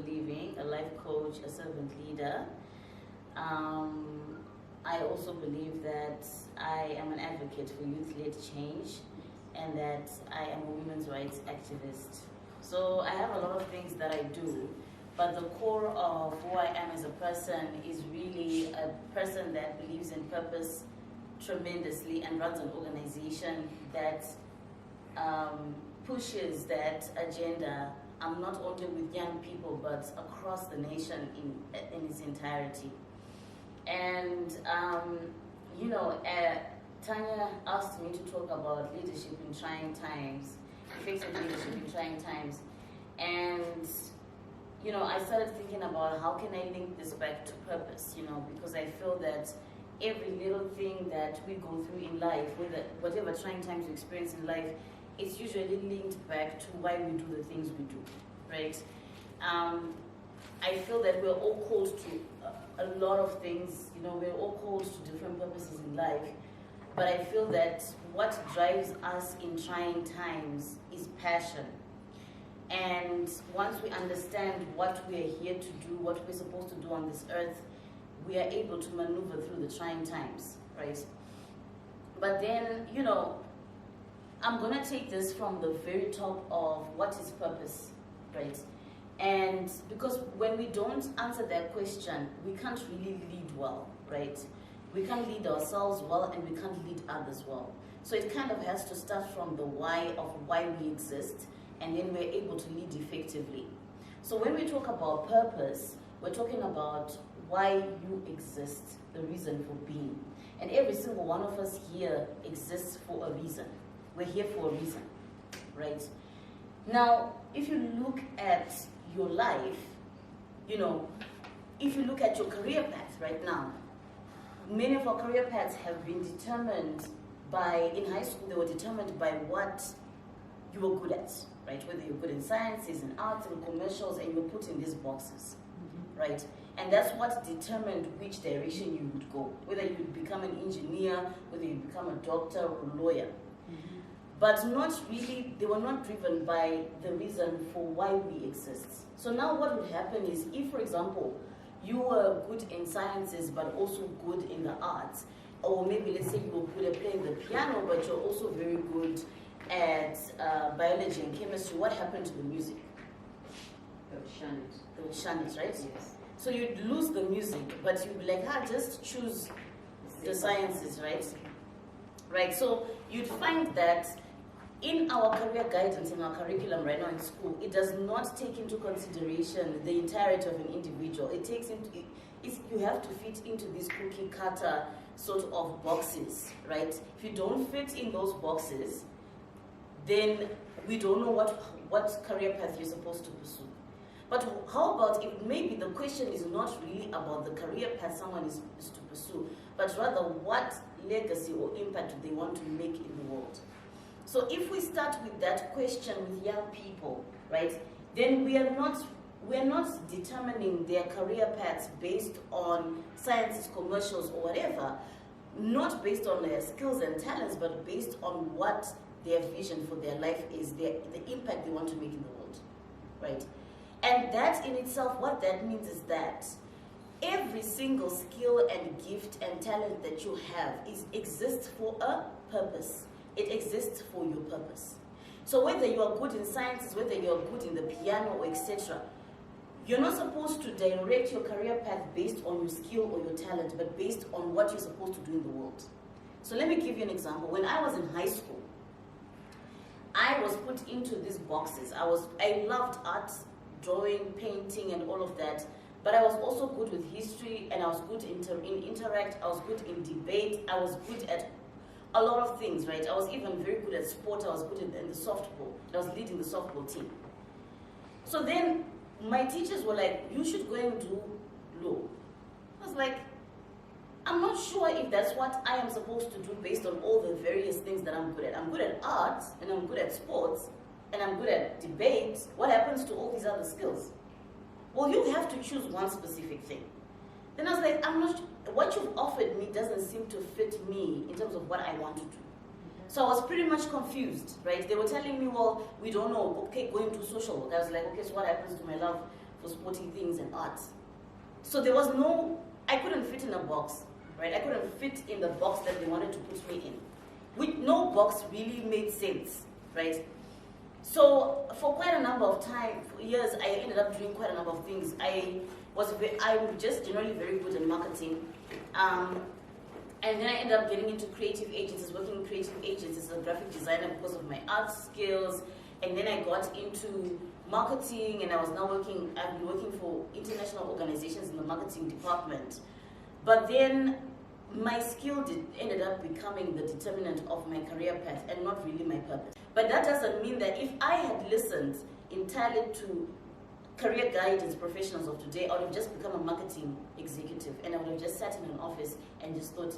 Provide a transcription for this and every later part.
living, a life coach, a servant leader. I also believe that I am an advocate for youth-led change and that I am a women's rights activist. So I have a lot of things that I do, but the core of who I am as a person is really a person that believes in purpose tremendously and runs an organization that pushes that agenda, not only with young people, but across the nation in its entirety. And, Tanya asked me to talk about leadership in trying times, effective leadership in trying times. And, I started thinking about how can I link this back to purpose, because I feel that every little thing that we go through in life, whatever trying times we experience in life, it's usually linked back to why we do the things we do, right? I feel that we're all called to a lot of things, we're all called to different purposes in life, but I feel that what drives us in trying times is passion. And once we understand what we're here to do, what we're supposed to do on this earth, we are able to maneuver through the trying times, right? But then, I'm gonna take this from the very top of what is purpose, right? And because when we don't answer that question, we can't really lead well, right? We can't lead ourselves well and we can't lead others well. So it kind of has to start from the why of why we exist, and then we're able to lead effectively. So when we talk about purpose, we're talking about why you exist, the reason for being. And every single one of us here exists for a reason. We're here for a reason, right? Now, if you look at your life, if you look at your career path right now, many of our career paths have been determined by, in high school, they were determined by what you were good at, right? Whether you're good in sciences and arts and commercials, and you're put in these boxes, right? And that's what determined which direction you would go, whether you would become an engineer, whether you become a doctor or a lawyer. But not really, they were not driven by the reason for why we exist. So now what would happen is, if, for example, you were good in sciences but also good in the arts, or maybe let's say you were good at playing the piano but you're also very good at biology and chemistry, what happened to the music? They would shun it. They would shun it, right? Yes. So you'd lose the music, but you'd be like, just choose the sciences, right? Right, so you'd find that in our career guidance, in our curriculum right now in school, it does not take into consideration the entirety of an individual. It takes into, you have to fit into these cookie cutter sort of boxes, right? If you don't fit in those boxes, then we don't know what career path you're supposed to pursue. But how about if maybe the question is not really about the career path someone is to pursue, but rather what legacy or impact do they want to make in the world? So if we start with that question with young people, right, then we are not determining their career paths based on sciences, commercials, or whatever, not based on their skills and talents, but based on what their vision for their life is, the impact they want to make in the world, right? And that in itself, what that means is that every single skill and gift and talent that you have exists for a purpose. It exists for your purpose. So whether you are good in sciences, whether you are good in the piano, or etc., you're not supposed to direct your career path based on your skill or your talent, but based on what you're supposed to do in the world. So let me give you an example. When I was in high school, I was put into these boxes. I loved art, drawing, painting, and all of that. But I was also good with history, and I was good in interact, I was good in debate, I was good at a lot of things, right? I was even very good at sport, I was good in the softball. I was leading the softball team. So then my teachers were like, you should go and do law. I was like, I'm not sure if that's what I am supposed to do based on all the various things that I'm good at. I'm good at art, and I'm good at sports, and I'm good at debate. What happens to all these other skills? Well, you have to choose one specific thing. Then I was like, I'm not, what you've offered me doesn't seem to fit me in terms of what I want to do. So I was pretty much confused, right? They were telling me, well, we don't know, okay, go into social work. I was like, okay, so what happens to my love for sporting things and arts. So there was no, I couldn't fit in a box, right? I couldn't fit in the box that they wanted to put me in. With no box really made sense, right? So for quite a number of years, I ended up doing quite a number of things. I'm just generally very good at marketing. And then I ended up getting into creative agencies, working in creative agencies as a graphic designer because of my art skills. And then I got into marketing, and I've been working for international organizations in the marketing department. But then my skill ended up becoming the determinant of my career path and not really my purpose. But that doesn't mean that if I had listened entirely to career guidance professionals of today, I would have just become a marketing executive, and I would have just sat in an office and just thought,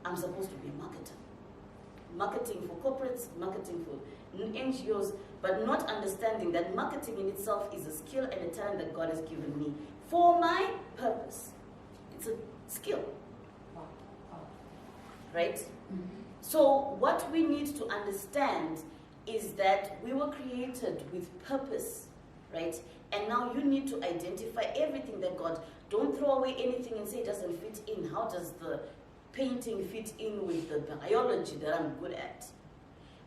I'm supposed to be a marketer. Marketing for corporates, marketing for NGOs, but not understanding that marketing in itself is a skill and a talent that God has given me for my purpose. It's a skill. Right? Mm-hmm. So what we need to understand is that we were created with purpose, right? And now you need to identify everything that God, don't throw away anything and say it doesn't fit in. How does the painting fit in with the biology that I'm good at?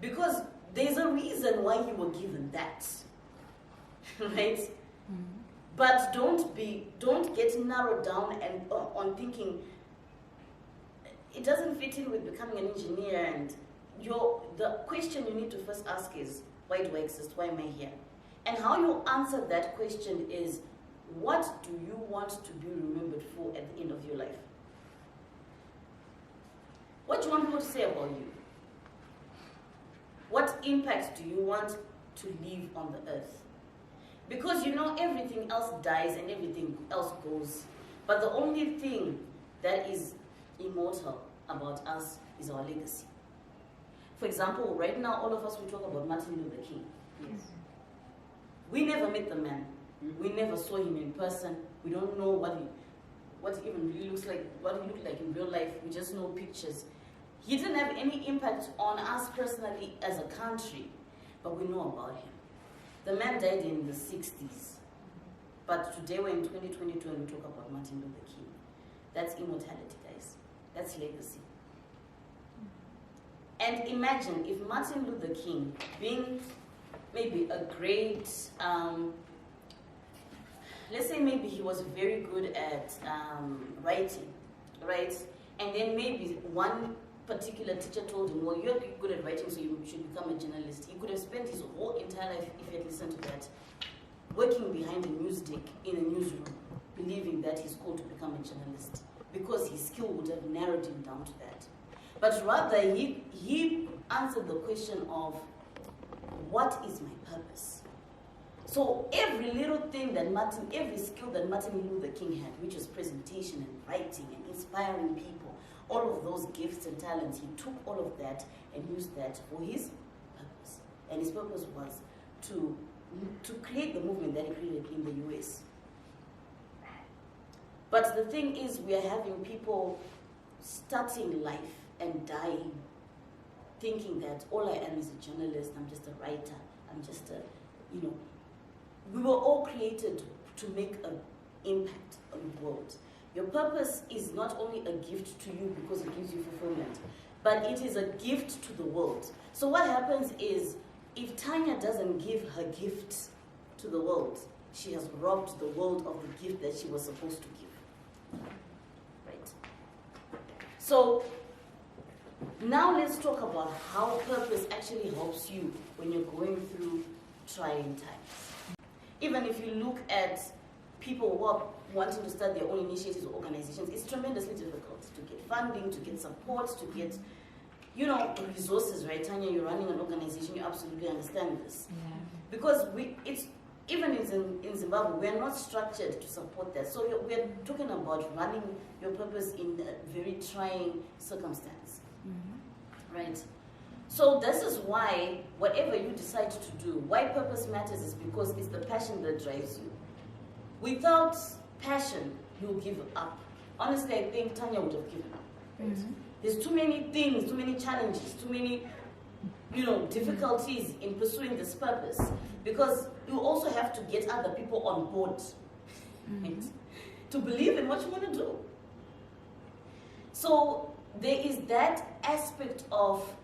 Because there's a reason why you were given that, right? Mm-hmm. But don't get narrowed down and on thinking it doesn't fit in with becoming an engineer. And the question you need to first ask is, why do I exist? Why am I here? And how you answer that question is, what do you want to be remembered for at the end of your life? What do you want people to say about you? What impact do you want to leave on the earth? Because everything else dies and everything else goes. But the only thing that is immortal about us is our legacy. For example, right now, all of us will talk about Martin Luther King. Yes. We never met the man. We never saw him in person. We don't know what he even really looks like, what he looked like in real life. We just know pictures. He didn't have any impact on us personally as a country, but we know about him. The man died in the 60s. But today we're in 2022 and we talk about Martin Luther King. That's immortality, guys. That's legacy. And imagine if Martin Luther King, being maybe a great, let's say maybe he was very good at writing, right? And then maybe one particular teacher told him, well, you're good at writing, so you should become a journalist. He could have spent his whole entire life, if he had listened to that, working behind a news deck in a newsroom, believing that he's called to become a journalist, because his skill would have narrowed him down to that. But rather, he answered the question of, what is my purpose? So every little thing every skill that Martin Luther King had, which was presentation and writing and inspiring people, all of those gifts and talents, he took all of that and used that for his purpose. And his purpose was to create the movement that he created in the US. But the thing is, we are having people starting life and dying, thinking that all I am is a journalist, I'm just a writer, I'm just we were all created to make an impact on the world. Your purpose is not only a gift to you because it gives you fulfillment, but it is a gift to the world. So what happens is, if Tanya doesn't give her gift to the world, she has robbed the world of the gift that she was supposed to give. Right? So now let's talk about how purpose actually helps you when you're going through trying times. Even if you look at people who are wanting to start their own initiatives or organizations, it's tremendously difficult to get funding, to get support, to get, resources, right? Tanya, you're running an organization, you absolutely understand this. Yeah. Because even in Zimbabwe, we're not structured to support that. So we're talking about running your purpose in a very trying circumstance, right? So this is why whatever you decide to do, why purpose matters is because it's the passion that drives you. Without passion, you'll give up. Honestly, I think Tanya would have given up. Right? There's too many things, too many challenges, too many, difficulties in pursuing this purpose, because you also have to get other people on board right? To believe in what you want to do. So there is that aspect of,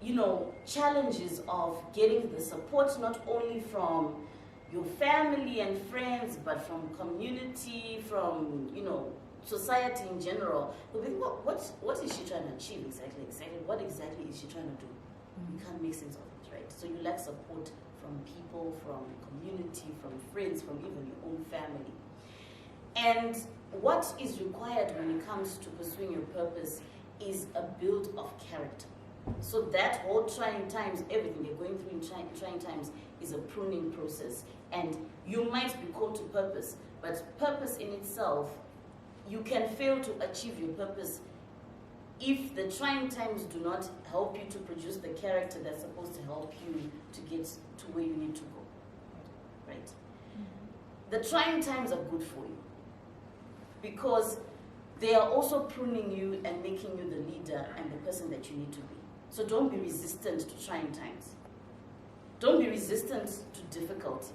you know, challenges of getting the support not only from your family and friends, but from community, from, you know, society in general. But what is she trying to achieve exactly? What exactly is she trying to do? You can't make sense of it, right? So you lack support from people, from community, from friends, from even your own family. And what is required when it comes to pursuing your purpose is a build of character. So that whole trying times, everything you're going through in trying times is a pruning process. And you might be called to purpose, but purpose in itself, you can fail to achieve your purpose if the trying times do not help you to produce the character that's supposed to help you to get to where you need to go, right? The trying times are good for you because they are also pruning you and making you the leader and the person that you need to be. So don't be resistant to trying times. Don't be resistant to difficulty.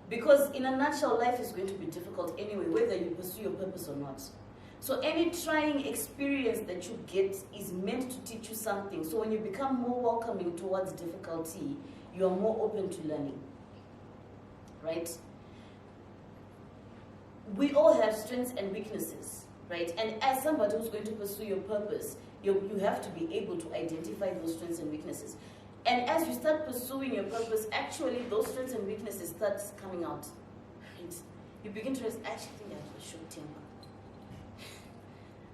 Because in a nutshell, life is going to be difficult anyway, whether you pursue your purpose or not. So any trying experience that you get is meant to teach you something. So when you become more welcoming towards difficulty, you are more open to learning, right? We all have strengths and weaknesses, right? And as somebody who's going to pursue your purpose, you have to be able to identify those strengths and weaknesses. And as you start pursuing your purpose, actually those strengths and weaknesses start coming out, right? You begin to realize, I actually think I have a short temper.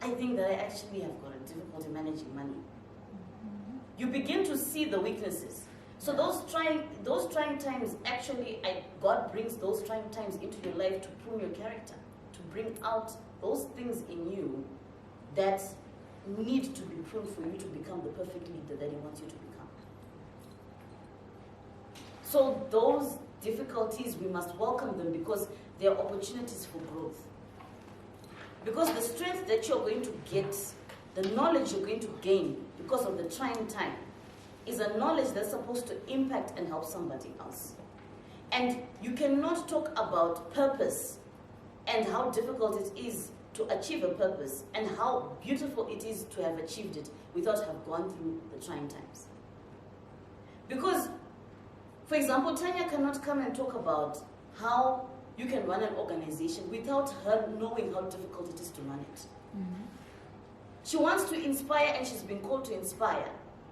I think that I actually have got a difficulty managing money. You begin to see the weaknesses. So those trying times, actually, God brings those trying times into your life to prune your character, to bring out those things in you that need to be pruned for you to become the perfect leader that He wants you to become. So those difficulties, we must welcome them because they are opportunities for growth. Because the strength that you're going to get, the knowledge you're going to gain because of the trying time, is a knowledge that's supposed to impact and help somebody else. And you cannot talk about purpose and how difficult it is to achieve a purpose and how beautiful it is to have achieved it without have gone through the trying times. Because, for example, Tanya cannot come and talk about how you can run an organization without her knowing how difficult it is to run it. She wants to inspire and she's been called to inspire,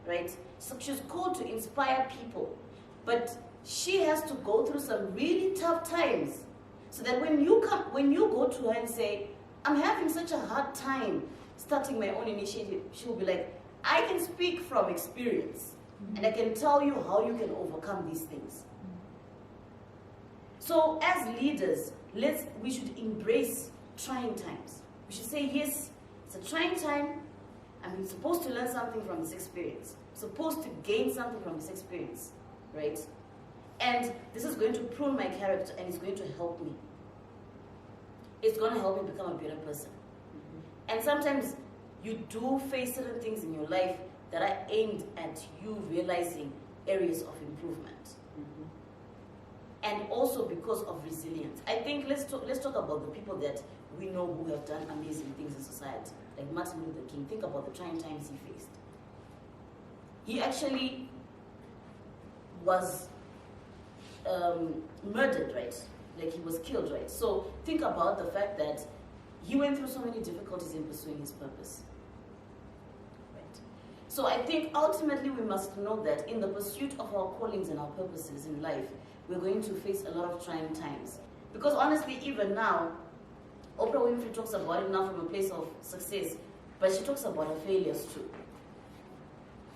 right? So she's called to inspire people, but she has to go through some really tough times so that when you go to her and say, I'm having such a hard time starting my own initiative, she'll be like, I can speak from experience and I can tell you how you can overcome these things. So as leaders, we should embrace trying times. We should say, yes, it's a trying time. I'm supposed to learn something from this experience. I'm supposed to gain something from this experience, right? And this is going to prune my character and it's going to help me. It's going to help me become a better person. And sometimes you do face certain things in your life that are aimed at you realizing areas of improvement. And also because of resilience. I think let's talk about the people that we know who have done amazing things in society. Like Martin Luther King. Think about the trying times he faced. He actually was murdered, right? Like he was killed, right? So think about the fact that he went through so many difficulties in pursuing his purpose. Right? So I think ultimately we must know that in the pursuit of our callings and our purposes in life, we're going to face a lot of trying times. Because honestly, even now, Oprah Winfrey talks about it now from a place of success, but she talks about her failures too.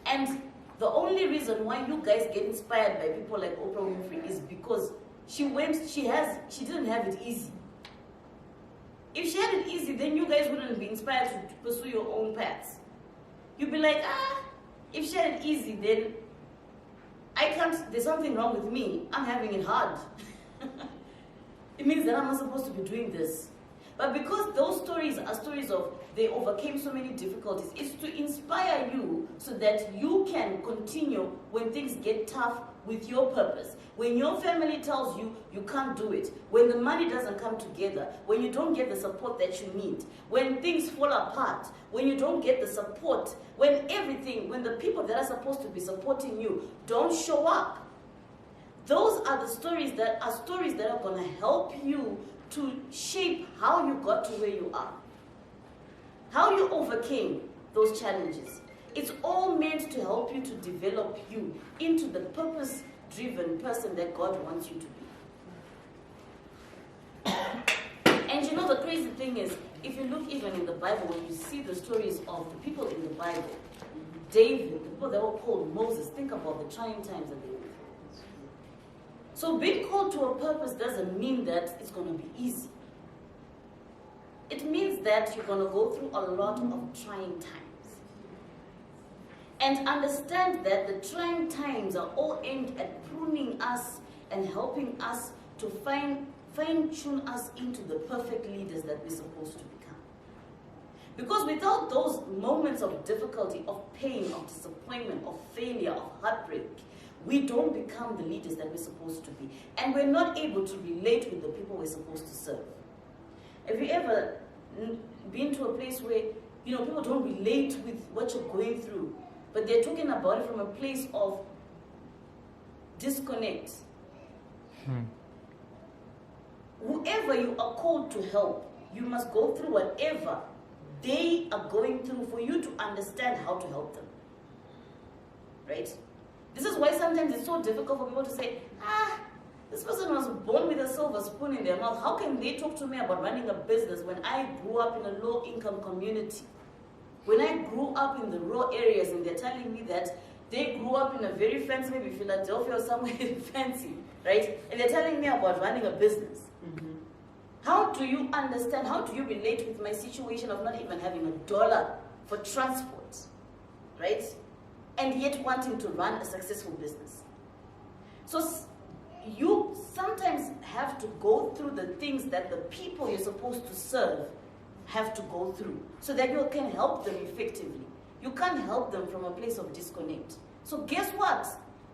And the only reason why you guys get inspired by people like Oprah Winfrey is because she didn't have it easy. If she had it easy, then you guys wouldn't be inspired to pursue your own paths. You'd be like, if she had it easy, then there's something wrong with me. I'm having it hard. It means that I'm not supposed to be doing this. But because those stories are stories of they overcame so many difficulties, it's to inspire you so that you can continue when things get tough with your purpose. When your family tells you you can't do it, when the money doesn't come together, when you don't get the support that you need, when things fall apart, when you don't get the support, when the people that are supposed to be supporting you don't show up. Those are the stories that are going to help you to shape how you got to where you are, how you overcame those challenges. It's all meant to help you to develop you into the purpose-driven person that God wants you to be. And you know, the crazy thing is, if you look even in the Bible, when you see the stories of the people in the Bible, David, the people that were called Moses, think about the trying times that they went through. So being called to a purpose doesn't mean that it's going to be easy. It means that you're going to go through a lot of trying times. And understand that the trying times are all aimed at pruning us and helping us to fine-tune us into the perfect leaders that we're supposed to become. Because without those moments of difficulty, of pain, of disappointment, of failure, of heartbreak, we don't become the leaders that we're supposed to be. And we're not able to relate with the people we're supposed to serve. Have you ever been to a place where, people don't relate with what you're going through, but they're talking about it from a place of disconnect? Whoever you are called to help, you must go through whatever they are going through for you to understand how to help them. Right? This is why sometimes it's so difficult for people to say, this person was born with a silver spoon in their mouth. How can they talk to me about running a business when I grew up in a low-income community? When I grew up in the rural areas and they're telling me that they grew up in a very fancy, maybe Philadelphia or somewhere fancy, right? And they're telling me about running a business. How do you understand, how do you relate with my situation of not even having $1 for transport, right? And yet wanting to run a successful business? So you sometimes have to go through the things that the people you're supposed to serve have to go through so that you can help them effectively. You can't help them from a place of disconnect. So guess what?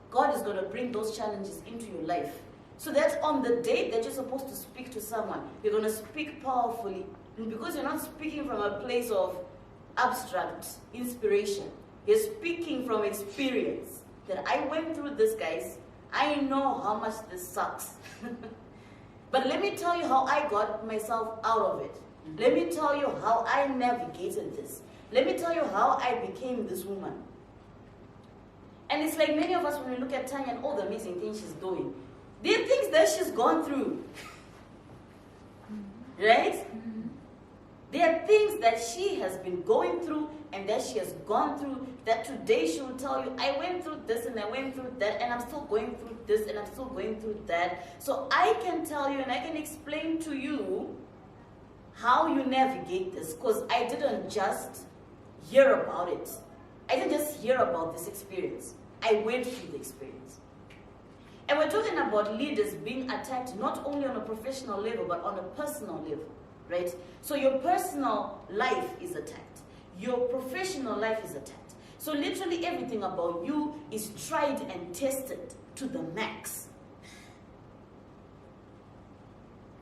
God is going to bring those challenges into your life so that on the day that you're supposed to speak to someone, you're going to speak powerfully. And because you're not speaking from a place of abstract inspiration, you're speaking from experience. That I went through this, guys. I know how much this sucks. But let me tell you how I got myself out of it. Let me tell you how I navigated this. Let me tell you how I became this woman. And it's like many of us, when we look at Tanya and all the amazing things she's doing, there are things that she's gone through. Right? There are things that she has been going through and that she has gone through that today she will tell you, I went through this and I went through that and I'm still going through this and I'm still going through that. So I can tell you and I can explain to you how you navigate this, because I didn't just hear about it. I didn't just hear about this experience. I went through the experience. And we're talking about leaders being attacked not only on a professional level, but on a personal level, right? So your personal life is attacked. Your professional life is attacked. So literally everything about you is tried and tested to the max.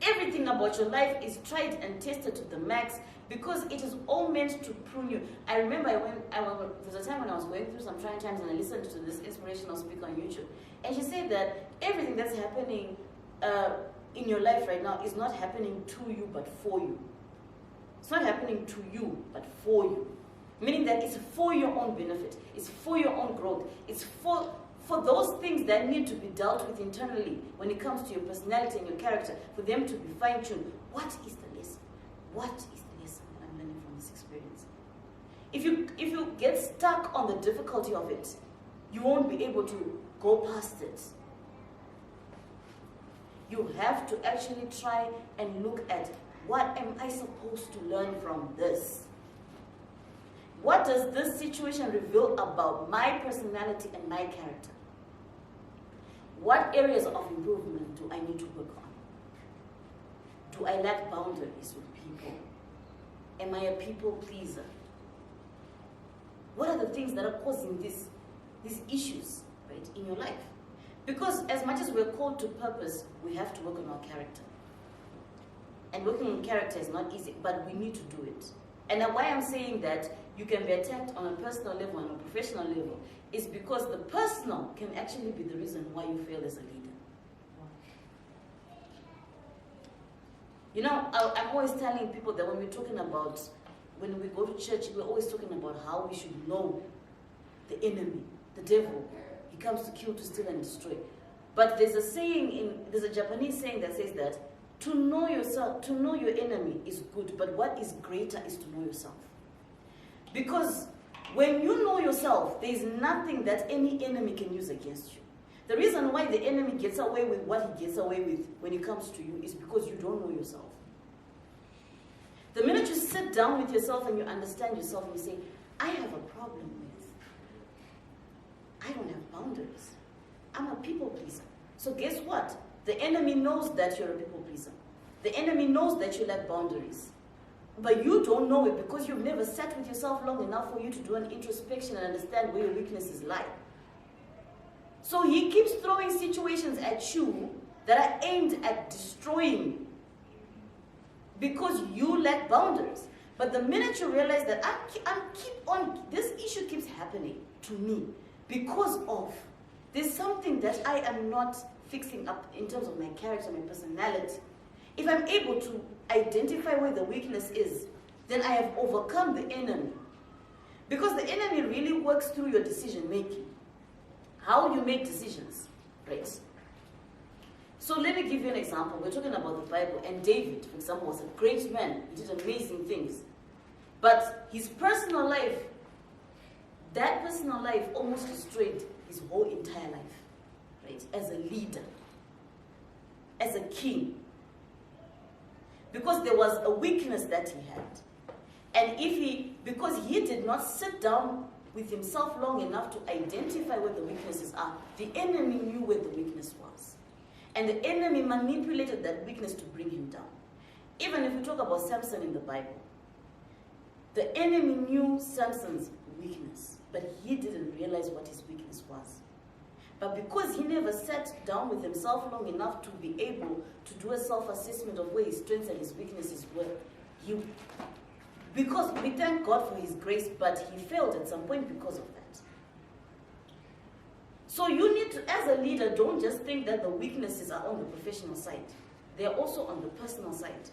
Everything about your life is tried and tested to the max because it is all meant to prune you. I remember there was a time when I was going through some trying times and I listened to this inspirational speaker on YouTube. And she said that everything that's happening in your life right now is not happening to you but for you. It's not happening to you but for you. Meaning that it's for your own benefit. It's for your own growth. It's for those things that need to be dealt with internally when it comes to your personality and your character, for them to be fine-tuned. What is the lesson? What is the lesson that I'm learning from this experience? If you get stuck on the difficulty of it, you won't be able to go past it. You have to actually try and look at, what am I supposed to learn from this? What does this situation reveal about my personality and my character? What areas of improvement do I need to work on? Do I lack boundaries with people? Am I a people pleaser? What are the things that are causing these issues, right, in your life? Because as much as we're called to purpose, we have to work on our character. And working on character is not easy, but we need to do it. And why I'm saying that you can be attacked on a personal level and a professional level is because the personal can actually be the reason why you fail as a leader. You know, I'm always telling people that when we're talking about, when we go to church, we're always talking about how we should know the enemy, the devil. He comes to kill, to steal, and destroy. But there's a saying, there's a Japanese saying that says that to know yourself, to know your enemy is good, but what is greater is to know yourself. Because when you know yourself, there is nothing that any enemy can use against you. The reason why the enemy gets away with what he gets away with when it comes to you is because you don't know yourself. The minute you sit down with yourself and you understand yourself and you say, I have a problem with, I don't have boundaries. I'm a people pleaser. So guess what? The enemy knows that you're a people pleaser. The enemy knows that you lack boundaries. But you don't know it because you've never sat with yourself long enough for you to do an introspection and understand where your weaknesses lie. So he keeps throwing situations at you that are aimed at destroying because you lack boundaries. But the minute you realize that this issue keeps happening to me because of, there's something that I am not fixing up in terms of my character, my personality. If I'm able to identify where the weakness is, then I have overcome the enemy. Because the enemy really works through your decision making. How you make decisions, right? So let me give you an example. We're talking about the Bible, and David, for example, was a great man. He did amazing things. But his personal life, that personal life almost destroyed his whole entire life, right? As a leader, as a king. Because there was a weakness that he had. And because he did not sit down with himself long enough to identify where the weaknesses are, the enemy knew where the weakness was. And the enemy manipulated that weakness to bring him down. Even if we talk about Samson in the Bible, the enemy knew Samson's weakness, but he didn't realize what his weakness was. But because he never sat down with himself long enough to be able to do a self-assessment of where his strengths and his weaknesses were, because we thank God for his grace, but he failed at some point because of that. So you need to, as a leader, don't just think that the weaknesses are on the professional side. They are also on the personal side.